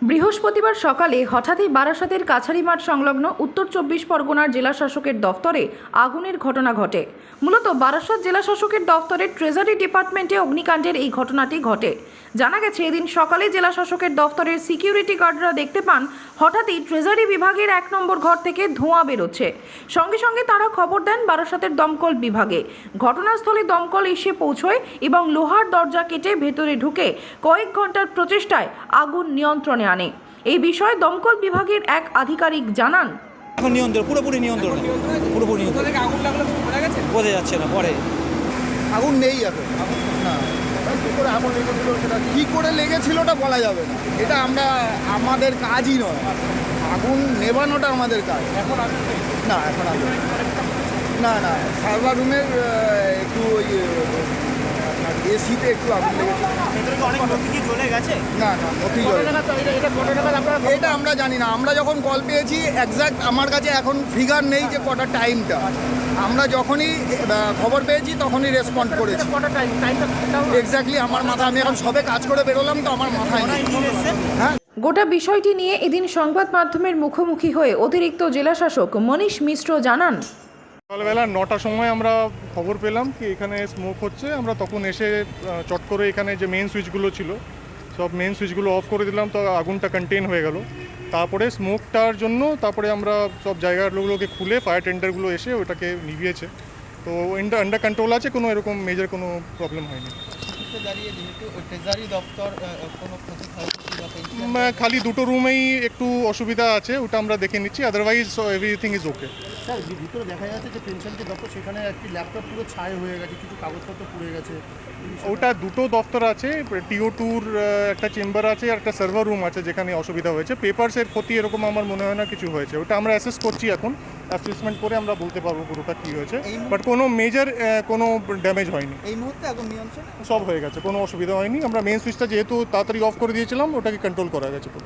বৃহস্পতিবার সকালে হঠাৎই বারাসাতের কাছারি মাঠ সংলগ্ন উত্তর 24 পরগনার জেলা শাসকের দফতরে আগুনের ঘটনা ঘটে। মূলত বারাসাত জেলা শাসকের দফতরের ট্রেজারি ডিপার্টমেন্টে অগ্নিকাণ্ডের এই ঘটনাটি ঘটে। জানা গেছে, এদিন সকালে জেলা শাসকের দফতরের সিকিউরিটি গার্ডরা দেখতে পান হঠাৎই ট্রেজারি বিভাগের 1 নম্বর ঘর থেকে ধোঁয়া বেরোচ্ছে। সঙ্গে সঙ্গে তারা খবর দেন বারাসাতের দমকল বিভাগে। ঘটনাস্থলে দমকল এসে পৌঁছয় এবং লোহার দরজা কেটে ভেতরে ঢুকে কয়েক ঘন্টার প্রচেষ্টায় আগুন নিয়ন্ত্রণে আনে। এই বিষয়ে দমকল বিভাগের এক আধিকারিক জানান, এখন নিয়ন্ত্রণ পুরোপুরি নিয়ন্ত্রণ আগুন লাগলো বোঝা গেছে, বোঝা যাচ্ছে না। পরে আগুন নেই এখন না, কী করে আগুন লেগেছিল সেটা কী করে লেগেছিল ওটা বলা যাবে না। এটা আমাদের কাজই নয়, আগুন নেভানোটা আমাদের কাজ। এখন আগুন নেই। না এখন আগুন না না সার্ভার রুমের একটু ওই এসিতে একটু আগুন লেগেছে। অনেক নথি কি জ্বলে গেছে? না না নথি জ্বলে এটা আমরা জানি না। আমরা যখন কল পেয়েছি এক্স্যাক্ট আমার কাছে এখন ফিগার নেই যে কটা টাইমটা। আমরা যখনই খবর পেয়েছি তখনই রেসপন্ড করেছি। এক্স্যাক্টলি আমার মাথা, আমি এখন সবে কাজ করে বেরোলাম তো আমার মাথায় নেই। হ্যাঁ, গোটা বিষয়টি নিয়ে এদিন সংবাদ মাধ্যমের মুখোমুখি হয়ে অতিরিক্ত জেলাশাসক মনীষ মিশ্র জানান, সকালবেলা 9টার সময় আমরা খবর পেলাম কি এখানে স্মোক হচ্ছে। আমরা তখন এসে চট করে এখানে যে মেন সুইচগুলো ছিল সব মেন সুইচগুলো অফ করে দিলাম, তো আগুনটা কন্টেন হয়ে গেল। তারপরে স্মোকটার জন্য তারপরে আমরা সব জায়গাগুলোকে খুলে ফায়ার টেন্ডারগুলো এসে ওটাকে নিভিয়েছে। তো আন্ডার কন্ট্রোল আছে, কোনো এরকম মেজর কোনো প্রবলেম হয়নি। খালি দুটো রুমেই একটু অসুবিধা আছে, ওটা আমরা দেখে নিচ্ছি, otherwise everything is okay. Sir, ভিতরে দেখা যাচ্ছে যে পেনশনটি দপ্তর, সেখানে একটি ল্যাপটপ পুরো ছাই হয়ে গেছে, কিছু কাগজপত্র পুড়ে গেছে। ওটা দুটো দপ্তর আছে, TO2-র একটা চেম্বার আছে আর একটা সার্ভার রুম আছে যেখানে অসুবিধা হয়েছে। পেপারসের ক্ষতি এরকম আমার মনে হয় না কিছু হয়েছে। ওটা আমরা অ্যাসেস করছি, এখন অ্যাসেসমেন্ট করে আমরা বলতে পারবো পুরোটা কী হয়েছে। বাট কোনো মেজর কোনো ড্যামেজ হয়নি। এই মুহূর্তে আগুন নিয়ন্ত্রণ সব হয়ে গেছে, কোনো অসুবিধা হয়নি। আমরা মেন সুইচটা যেহেতু তাড়াতাড়ি অফ করে দিয়েছিলাম, ওটাকে কন্ট্রোল করা গেছে পুরো।